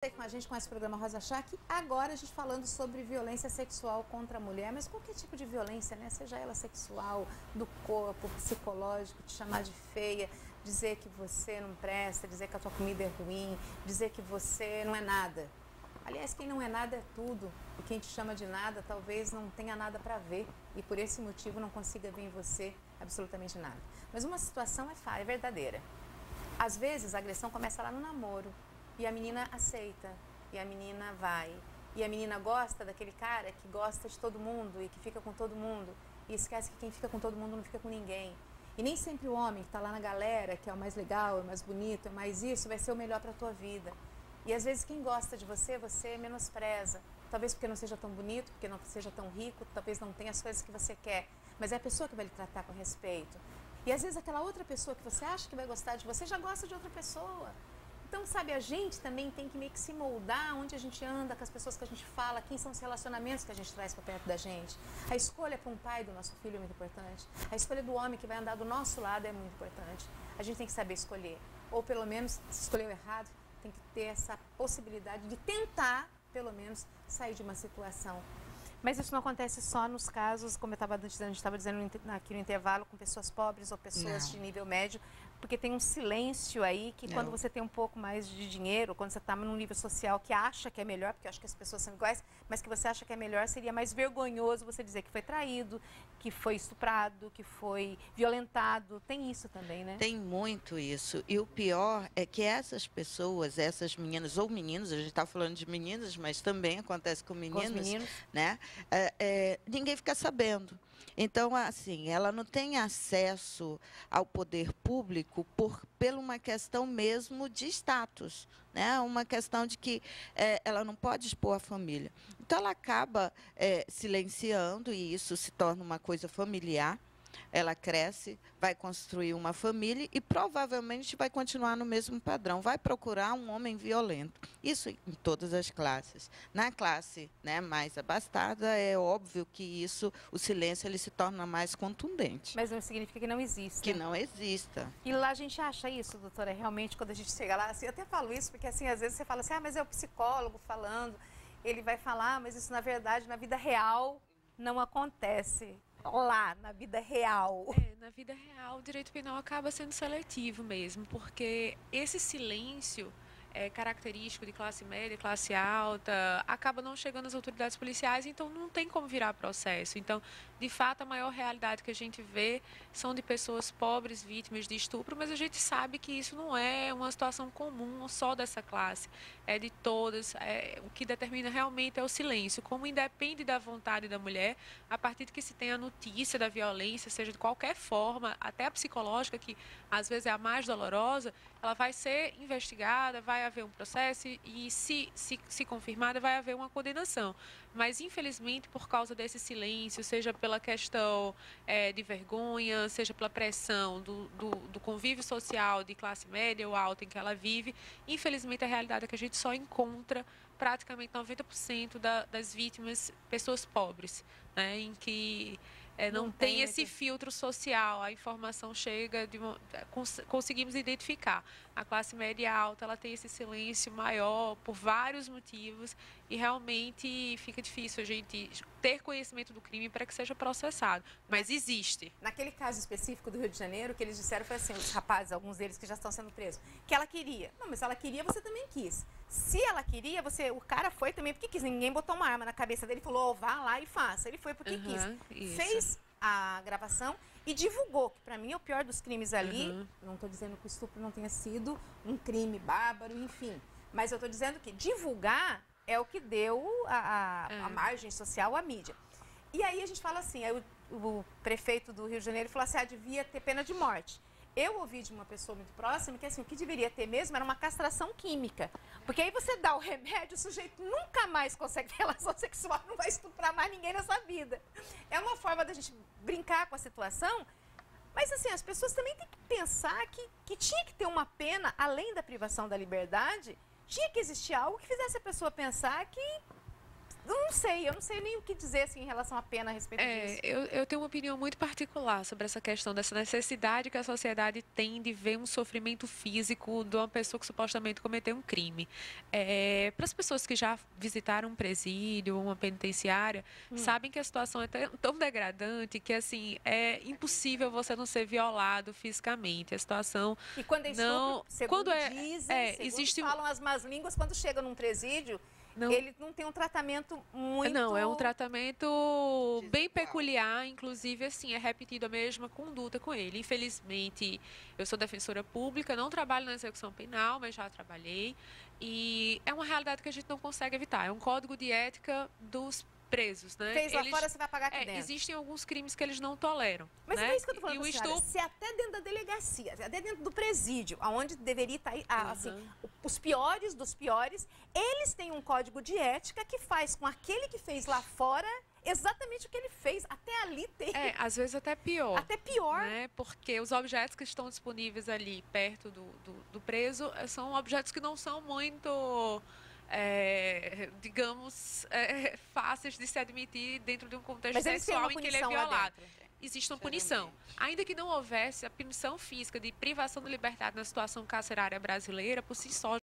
Com a gente com esse programa Rosa Chá, agora a gente falando sobre violência sexual contra a mulher, mas qualquer tipo de violência, né? Seja ela sexual, do corpo, psicológico, te chamar de feia, dizer que você não presta, dizer que a tua comida é ruim, dizer que você não é nada. Aliás, quem não é nada é tudo, e quem te chama de nada talvez não tenha nada para ver e por esse motivo não consiga ver em você absolutamente nada. Mas uma situação é verdadeira. Às vezes a agressão começa lá no namoro. E a menina aceita, e a menina vai, e a menina gosta daquele cara que gosta de todo mundo e que fica com todo mundo, e esquece que quem fica com todo mundo não fica com ninguém. E nem sempre o homem que está lá na galera, que é o mais legal, é o mais bonito, é mais isso, vai ser o melhor para a tua vida. E às vezes quem gosta de você, você menospreza. Talvez porque não seja tão bonito, porque não seja tão rico, talvez não tenha as coisas que você quer, mas é a pessoa que vai lhe tratar com respeito. E às vezes aquela outra pessoa que você acha que vai gostar de você já gosta de outra pessoa. Então, sabe, a gente também tem que meio que se moldar onde a gente anda, com as pessoas que a gente fala, quem são os relacionamentos que a gente traz para perto da gente. A escolha para um pai do nosso filho é muito importante. A escolha do homem que vai andar do nosso lado é muito importante. A gente tem que saber escolher. Ou pelo menos, se escolheu errado, tem que ter essa possibilidade de tentar, pelo menos, sair de uma situação. Mas isso não acontece só nos casos, como a gente estava dizendo aqui no intervalo, com pessoas pobres ou pessoas de nível médio, porque tem um silêncio aí que quando você tem um pouco mais de dinheiro, quando você está num nível social que acha que é melhor, porque eu acho que as pessoas são iguais, mas que você acha que é melhor, seria mais vergonhoso você dizer que foi traído, que foi estuprado, que foi violentado. Tem isso também, né? Tem muito isso. E o pior é que essas pessoas, essas meninas ou meninos, a gente está falando de meninas, mas também acontece com meninos, né? Ninguém fica sabendo. Então, assim, ela não tem acesso ao poder público por uma questão mesmo de status, né? Uma questão de que ela não pode expor a família. Então, ela acaba silenciando e isso se torna uma coisa familiar. Ela cresce, vai construir uma família e provavelmente vai continuar no mesmo padrão. Vai procurar um homem violento. Isso em todas as classes. Na classe, né, mais abastada, é óbvio que isso, o silêncio ele se torna mais contundente. Mas não significa que não exista. Que não exista. E lá a gente acha isso, doutora, realmente, quando a gente chega lá, assim, eu até falo isso, porque assim, às vezes você fala assim, mas é o psicólogo falando, ele vai falar, mas isso na verdade, na vida real, não acontece. Lá, na vida real. Na vida real, o direito penal acaba sendo seletivo mesmo, porque esse silêncio característico de classe média, classe alta, acaba não chegando às autoridades policiais, então não tem como virar processo. Então, de fato, a maior realidade que a gente vê são de pessoas pobres, vítimas de estupro, mas a gente sabe que isso não é uma situação comum só dessa classe, é de todas. O que determina realmente é o silêncio, como independe da vontade da mulher, a partir de que se tem a notícia da violência, seja de qualquer forma, até a psicológica, que às vezes é a mais dolorosa, ela vai ser investigada, vai haver um processo e, se confirmada, vai haver uma condenação. Mas, infelizmente, por causa desse silêncio, seja pela questão de vergonha, seja pela pressão do convívio social de classe média ou alta em que ela vive, infelizmente, a realidade é que a gente só encontra praticamente 90% das vítimas pessoas pobres, né, em que não tem esse filtro social, a informação chega, conseguimos identificar. A classe média alta, ela tem esse silêncio maior por vários motivos e realmente fica difícil a gente ter conhecimento do crime para que seja processado, mas existe. Naquele caso específico do Rio de Janeiro, o que eles disseram foi assim, os rapazes, alguns deles que já estão sendo presos, que ela queria. Não, mas se ela queria, você também quis. Se ela queria, o cara foi também porque quis. Ninguém botou uma arma na cabeça dele e falou, vá lá e faça. Ele foi porque quis. Isso. Fez a gravação e divulgou, que para mim é o pior dos crimes ali. Não estou dizendo que o estupro não tenha sido um crime bárbaro, enfim. Mas eu estou dizendo que divulgar é o que deu a margem social à mídia. E aí a gente fala assim, aí o prefeito do Rio de Janeiro falou assim, devia ter pena de morte. Eu ouvi de uma pessoa muito próxima que assim, o que deveria ter mesmo era uma castração química. Porque aí você dá o remédio, o sujeito nunca mais consegue ter relação sexual, não vai estuprar mais ninguém nessa vida. É uma forma da gente brincar com a situação, mas assim, as pessoas também têm que pensar que tinha que ter uma pena, além da privação da liberdade, tinha que existir algo que fizesse a pessoa pensar que Eu não sei nem o que dizer assim, em relação à pena a respeito disso. Eu tenho uma opinião muito particular sobre essa questão dessa necessidade que a sociedade tem de ver um sofrimento físico de uma pessoa que supostamente cometeu um crime. Para as pessoas que já visitaram um presídio, uma penitenciária, sabem que a situação é tão degradante que assim é impossível você não ser violado fisicamente. A situação e quando é estupro, segundo dizem, existe falam as más línguas, quando chega num presídio, ele não tem um tratamento muito... Não, é um tratamento bem peculiar, inclusive, assim, é repetido a mesma conduta com ele. Infelizmente, eu sou defensora pública, não trabalho na execução penal, mas já trabalhei. E é uma realidade que a gente não consegue evitar. É um código de ética dos presos, né? Fez lá fora, você vai pagar aqui dentro. Existem alguns crimes que eles não toleram. Mas né? é isso que eu tô falando, se até dentro da delegacia, até dentro do presídio, onde deveria estar, assim, os piores dos piores, eles têm um código de ética que faz com aquele que fez lá fora exatamente o que ele fez. Até ali tem. Às vezes até pior. Até pior. Né? Porque os objetos que estão disponíveis ali perto do preso são objetos que não são muito... digamos, fáceis de se admitir dentro de um contexto sexual em que ele é violado. Existe uma punição. Ainda que não houvesse a punição física de privação de liberdade na situação carcerária brasileira, por si só